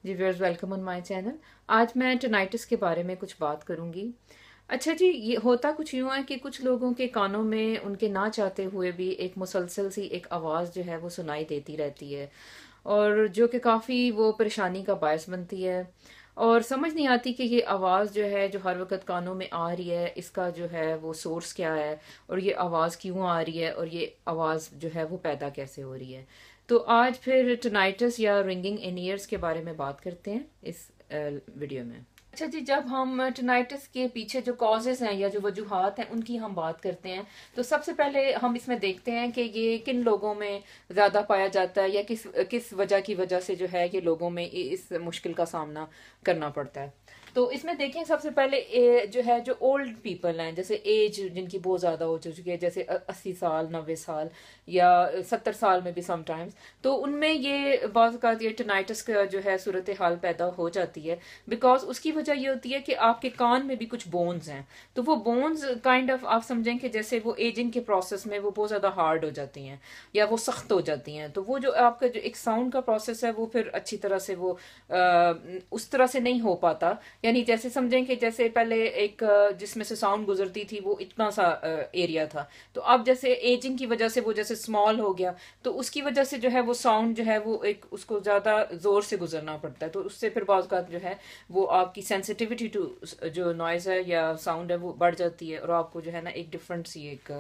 Ji viewers, welcome on my channel. आज मैं टिनाइटिस के बारे में कुछ बात करूंगी। अच्छा जी, ये होता कुछ यूं है कि कुछ लोगों के कानों में उनके ना चाहते हुए भी एक मुसलसल सी एक आवाज़ जो है वो सुनाई देती रहती है, और जो कि काफ़ी वो परेशानी का बायस बनती है। और समझ नहीं आती कि ये आवाज़ जो है जो हर वक्त कानों में आ रही है, इसका जो है वो सोर्स क्या है, और ये आवाज़ क्यों आ रही है, और ये आवाज़ जो है वो पैदा कैसे हो रही है। तो आज फिर टिनाइटिस या रिंगिंग इन ईयर्स के बारे में बात करते हैं इस वीडियो में। अच्छा जी, जब हम टिनाइटिस के पीछे जो कॉजेज हैं या जो वजूहात हैं उनकी हम बात करते हैं, तो सबसे पहले हम इसमें देखते हैं कि ये किन लोगों में ज़्यादा पाया जाता है, या किस किस वजह से जो है ये लोगों में इस मुश्किल का सामना करना पड़ता है। तो इसमें देखें, सबसे पहले जो है जो ओल्ड पीपल हैं, जैसे एज जिनकी बहुत ज़्यादा हो चुकी है, जैसे 80 साल, 90 साल, या 70 साल में भी समटाइम्स, तो उनमें ये बाज़ औक़ात ये टिनाइटिस का जो है सूरत हाल पैदा हो जाती है। बिकॉज उसकी वजह ये होती है कि आपके कान में भी कुछ बोन्स हैं, तो वो बोन्स काइंड ऑफ आप समझें कि जैसे वो एजिंग के प्रोसेस में वो बहुत ज़्यादा हार्ड हो जाती हैं या वो सख्त हो जाती हैं, तो वो जो आपका जो एक साउंड का प्रोसेस है वो फिर अच्छी तरह से वो उस तरह से नहीं हो पाता। यानी जैसे समझें कि जैसे पहले एक जिसमें से साउंड गुजरती थी वो इतना सा एरिया था, तो अब जैसे एजिंग की वजह से वो जैसे स्मॉल हो गया, तो उसकी वजह से जो है वो साउंड जो है वो एक उसको ज़्यादा ज़ोर से गुजरना पड़ता है, तो उससे फिर बाज़ औक़ात जो है वो आपकी सेंसिटिविटी टू जो नॉइज़ है या साउंड है वो बढ़ जाती है, और आपको जो है ना एक डिफरेंट सी एक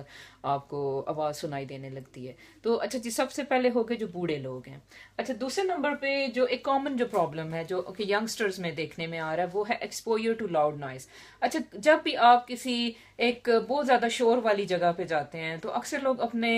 आपको आवाज़ सुनाई देने लगती है। तो अच्छा जी, सबसे पहले हो गए जो बूढ़े लोग हैं। अच्छा, दूसरे नंबर पे जो एक कॉमन जो प्रॉब्लम है जो कि यंगस्टर्स में देखने में आ रहा है वो है एक्सपोजर टू लाउड नॉइज। अच्छा, जब भी आप किसी एक बहुत ज़्यादा शोर वाली जगह पे जाते हैं तो अक्सर लोग अपने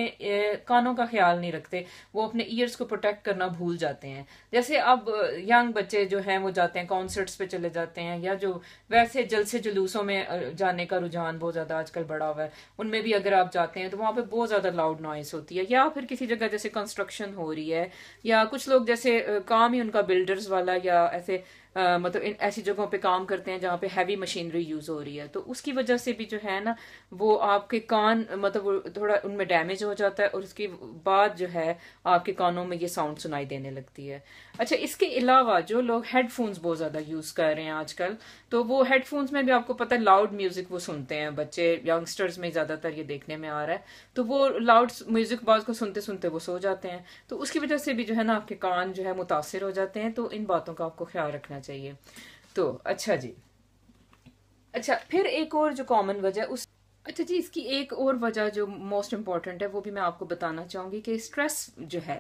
कानों का ख्याल नहीं रखते, वो अपने ईयर्स को प्रोटेक्ट करना भूल जाते हैं। जैसे अब यंग बच्चे जो हैं वो जाते हैं कॉन्सर्ट्स पे चले जाते हैं, या जो वैसे जलसे जुलूसों में जाने का रुझान बहुत ज़्यादा आजकल बढ़ा हुआ है, उनमें भी अगर आप जाते हैं तो वहाँ पे बहुत ज़्यादा लाउड नॉइस होती है। या फिर किसी जगह जैसे कंस्ट्रक्शन हो रही है, या कुछ लोग जैसे काम ही उनका बिल्डर्स वाला या ऐसे मतलब इन ऐसी जगहों पे काम करते हैं जहाँ पे हैवी मशीनरी यूज हो रही है, तो उसकी वजह से भी जो है ना वो आपके कान मतलब वो थोड़ा उनमें डैमेज हो जाता है, और उसके बाद जो है आपके कानों में ये साउंड सुनाई देने लगती है। अच्छा, इसके अलावा जो लोग हेडफोन्स बहुत ज्यादा यूज कर रहे हैं आजकल, तो वो हेडफोन्स में भी आपको पता है लाउड म्यूजिक वो सुनते हैं बच्चे, यंगस्टर्स में ज्यादातर ये देखने में आ रहा है, तो वो लाउड म्यूजिक बाज को सुनते सुनते वो सो जाते हैं, तो उसकी वजह से भी जो है ना आपके कान जो है मुतासिर हो जाते हैं, तो इन बातों का आपको ख्याल रखना चाहिए। तो अच्छा जी, अच्छा फिर एक और जो कॉमन वजह उस अच्छा जी, इसकी एक और वजह जो मोस्ट इम्पॉर्टेंट है वो भी मैं आपको बताना चाहूंगी कि स्ट्रेस जो है,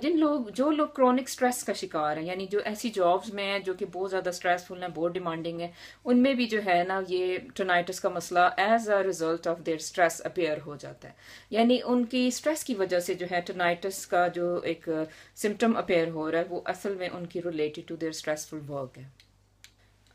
जो लोग क्रोनिक स्ट्रेस का शिकार हैं, यानी जो ऐसी जॉब्स में हैं जो कि बहुत ज़्यादा स्ट्रेसफुल हैं, बहुत डिमांडिंग है, उनमें भी जो है ना ये टिनाइटिस का मसला as a result of their stress appear हो जाता है। यानी उनकी स्ट्रेस की वजह से जो है टिनाइटिस का जो एक सिम्टम अपीयर हो रहा है वो असल में उनकी related to their stressful work है।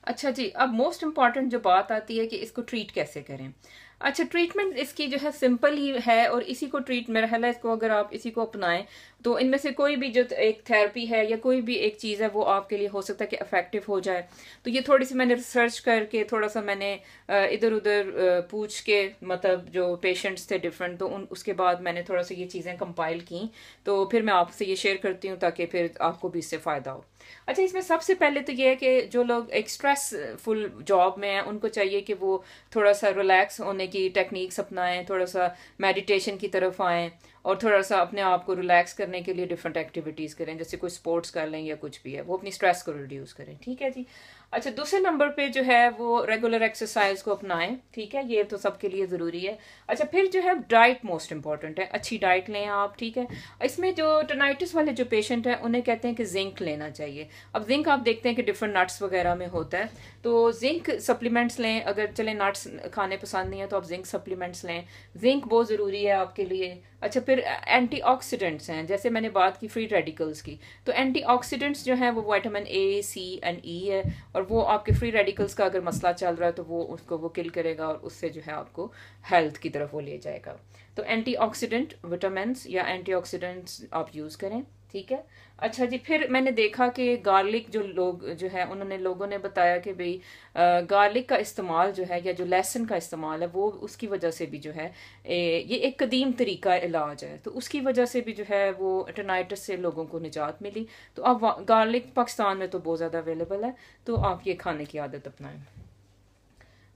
अच्छा जी, अब मोस्ट इम्पॉर्टेंट जो बात आती है कि इसको ट्रीट कैसे करें। अच्छा, ट्रीटमेंट इसकी जो है सिंपल ही है, और इसी को ट्रीट में रहला इसको अगर आप इसी को अपनाएं तो इनमें से कोई भी जो एक थेरेपी है या कोई भी एक चीज़ है वो आपके लिए हो सकता है कि इफेक्टिव हो जाए। तो ये थोड़ी सी मैंने रिसर्च करके थोड़ा सा मैंने इधर उधर पूछ के, मतलब जो पेशेंट्स थे डिफरेंट, तो उसके बाद मैंने थोड़ा सा ये चीज़ें कंपाइल की, तो फिर मैं आपसे ये शेयर करती हूँ ताकि फिर आपको भी इससे फ़ायदा हो। अच्छा, इसमें सबसे पहले तो ये है कि जो लोग एक स्ट्रेसफुल जॉब में हैं उनको चाहिए कि वो थोड़ा सा रिलैक्स होने की टेक्निक्स अपनाएं, थोड़ा सा मेडिटेशन की तरफ आएं, और थोड़ा सा अपने आप को रिलैक्स करने के लिए डिफरेंट एक्टिविटीज़ करें, जैसे कोई स्पोर्ट्स कर लें या कुछ भी है, वो अपनी स्ट्रेस को रिड्यूस करें। ठीक है जी। अच्छा, दूसरे नंबर पे जो है वो रेगुलर एक्सरसाइज को अपनाएं। ठीक है, ये तो सबके लिए ज़रूरी है। अच्छा, फिर जो है डाइट मोस्ट इंपॉर्टेंट है, अच्छी डाइट लें आप। ठीक है, इसमें जो टिनाइटिस वाले जो पेशेंट हैं उन्हें कहते हैं कि जिंक लेना चाहिए। अब जिंक आप देखते हैं कि डिफरेंट नट्स वगैरह में होता है, तो जिंक सप्लीमेंट्स लें। अगर चले नट्स खाने पसंद नहीं है तो आप जिंक सप्लीमेंट्स लें, जिंक बहुत ज़रूरी है आपके लिए। अच्छा, फिर एंटीऑक्सीडेंट्स हैं, जैसे मैंने बात की फ्री रेडिकल्स की, तो एंटीऑक्सीडेंट्स जो हैं वो विटामिन ए, सी एंड ई है, और वो आपके फ्री रेडिकल्स का अगर मसला चल रहा है तो वो उसको वो किल करेगा, और उससे जो है आपको हेल्थ की तरफ वो ले जाएगा। तो एंटीऑक्सीडेंट विटामिन्स या एंटीऑक्सीडेंट्स आप यूज़ करें। ठीक है। अच्छा जी, फिर मैंने देखा कि गार्लिक जो लोग जो है उन्होंने लोगों ने बताया कि भाई गार्लिक का इस्तेमाल जो है या जो लहसुन का इस्तेमाल है वो उसकी वजह से भी जो है ये एक कदीम तरीका इलाज है, तो उसकी वजह से भी जो है वो टेनाइटिस से लोगों को निजात मिली। तो अब गार्लिक पाकिस्तान में तो बहुत ज़्यादा अवेलेबल है, तो आप ये खाने की आदत अपनाएं।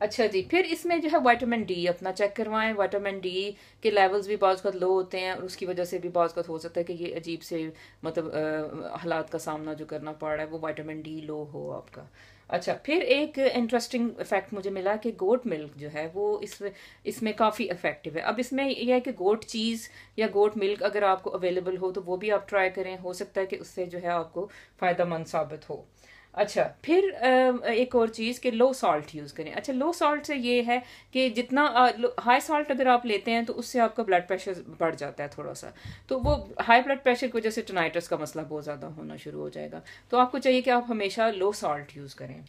अच्छा जी, फिर इसमें जो है विटामिन डी अपना चेक करवाएं। विटामिन डी के लेवल्स भी बाज़ लो होते हैं और उसकी वजह से भी बाज़ हो सकता है कि ये अजीब से मतलब हालात का सामना जो करना पड़ रहा है वो विटामिन डी लो हो आपका। अच्छा, फिर एक इंटरेस्टिंग फैक्ट मुझे मिला कि गोट मिल्क जो है वो इसमें काफ़ी इफेक्टिव है। अब इसमें यह है कि गोट चीज़ या गोट मिल्क अगर आपको अवेलेबल हो तो वो भी आप ट्राई करें, हो सकता है कि उससे जो है आपको फ़ायदा मंद साबित हो। अच्छा, फिर एक और चीज़ कि लो सॉल्ट यूज़ करें। अच्छा, लो सॉल्ट से ये है कि जितना हाई सॉल्ट अगर आप लेते हैं तो उससे आपका ब्लड प्रेशर बढ़ जाता है थोड़ा सा, तो वो हाई ब्लड प्रेशर की वजह से टेनाइटिस का मसला बहुत ज़्यादा होना शुरू हो जाएगा। तो आपको चाहिए कि आप हमेशा लो सॉल्ट यूज़ करें।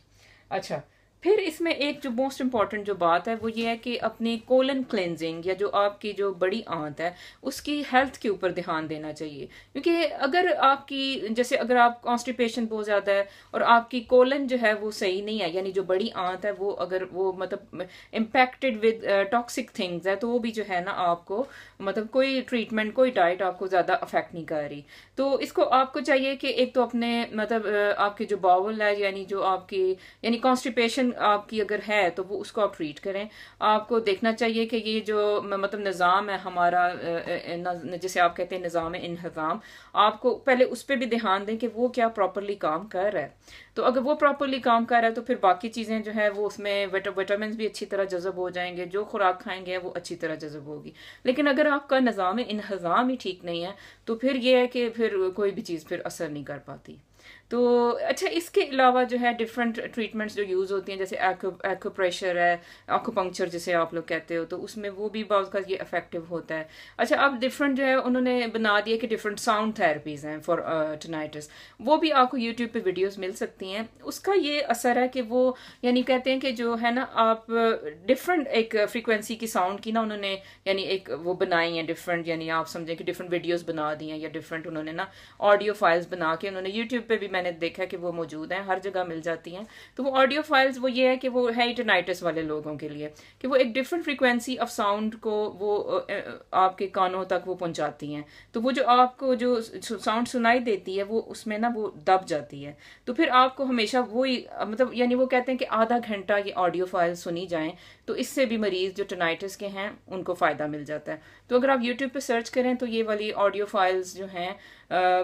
अच्छा, फिर इसमें एक जो मोस्ट इम्पॉर्टेंट जो बात है वो ये है कि अपनी कोलन क्लेंजिंग या जो आपकी जो बड़ी आंत है उसकी हेल्थ के ऊपर ध्यान देना चाहिए, क्योंकि अगर आपकी जैसे अगर आप कॉन्स्टिपेशन बहुत ज़्यादा है और आपकी कोलन जो है वो सही नहीं है, यानी जो बड़ी आंत है वो अगर वो मतलब इम्पैक्टेड विद टॉक्सिक थिंग्स है, तो वो भी जो है ना आपको मतलब कोई ट्रीटमेंट कोई डाइट आपको ज़्यादा अफेक्ट नहीं कर रही। तो इसको आपको चाहिए कि एक तो अपने मतलब आपके जो बाउल है यानी जो आपकी यानी कॉन्स्टिपेशन आपकी अगर है तो वो उसको आप ट्रीट करें। आपको देखना चाहिए कि ये जो मतलब निज़ाम है हमारा जैसे आप कहते हैं निज़ाम इंहज़ाम, आपको पहले उस पर भी ध्यान दें कि वो क्या प्रॉपरली काम कर रहा है। तो अगर वो प्रॉपरली काम कर रहा है तो फिर बाकी चीज़ें जो है वो उसमें विटामिन भी अच्छी तरह जज़ब हो जाएंगे, जो खुराक खाएंगे वो अच्छी तरह जज़ब होगी। लेकिन अगर आपका निज़ाम इंहज़ाम ही ठीक नहीं है तो फिर ये है कि फिर कोई भी चीज़ फिर असर नहीं कर पाती। तो अच्छा, इसके अलावा जो है डिफरेंट ट्रीटमेंट्स जो यूज़ होती हैं जैसे एक्यूप्रेशर है, एक्यूपंक्चर जिसे आप लोग कहते हो, तो उसमें वो भी बहुत का ये इफेक्टिव होता है। अच्छा, अब डिफरेंट जो है उन्होंने बना दिया कि डिफरेंट साउंड थेरेपीज़ हैं फॉर टेनाइटिस, वो भी आपको यूट्यूब पे वीडियोस मिल सकती हैं। उसका ये असर है कि वो यानी कहते हैं कि जो है ना आप डिफरेंट एक फ्रीक्वेंसी की साउंड की ना उन्होंने यानी एक वो बनाई है डिफरेंट, यानी आप समझें कि डिफरेंट वीडियोस बना दी हैं या डिफरेंट उन्होंने ना ऑडियो फाइल्स बना के उन्होंने यूट्यूब पे भी मैंने देखा कि वो मौजूद हैं, हर जगह मिल जाती हैं। तो वो ऑडियो फाइल्स वो ये है कि वो है टेनाइटिस वाले लोगों के लिए कि वो एक डिफरेंट फ्रीक्वेंसी ऑफ साउंड को वो आपके कानों तक वो पहुंचाती हैं। तो वो जो आपको जो साउंड सुनाई देती है वो उसमें ना वो दब जाती है। तो फिर आपको हमेशा वही मतलब यानी वो कहते हैं कि आधा घंटा ये ऑडियो फाइल सुनी जाएं, तो इससे भी मरीज जो टेनाइटिस के हैं उनको फ़ायदा मिल जाता है। तो अगर आप यूट्यूब पे सर्च करें तो ये वाली ऑडियो फाइल्स जो हैं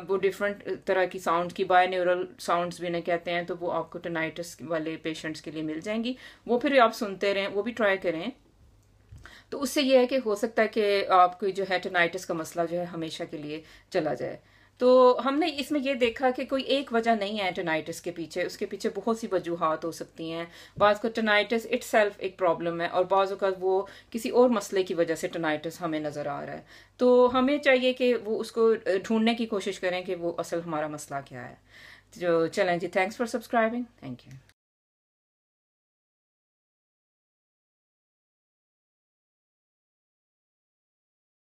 वो डिफरेंट तरह की साउंड की बायन्यूरल साउंड्स भी इन्हें कहते हैं, तो वो आपको टेनाइटिस वाले पेशेंट्स के लिए मिल जाएंगी। वो फिर आप सुनते रहें, वो भी ट्राई करें। तो उससे ये है कि हो सकता है कि आपको जो है टेनाइटिस का मसला जो है हमेशा के लिए चला जाए। तो हमने इसमें ये देखा कि कोई एक वजह नहीं है टेनाइटिस के पीछे, उसके पीछे बहुत सी वजूहात हो सकती हैं। बाज़ को टेनाइटिस इटसेल्फ एक प्रॉब्लम है और बाज़ का वो किसी और मसले की वजह से टेनाइटिस हमें नज़र आ रहा है। तो हमें चाहिए कि वो उसको ढूंढने की कोशिश करें कि वो असल हमारा मसला क्या है। जो चलें जी, thanks for subscribing, thank you.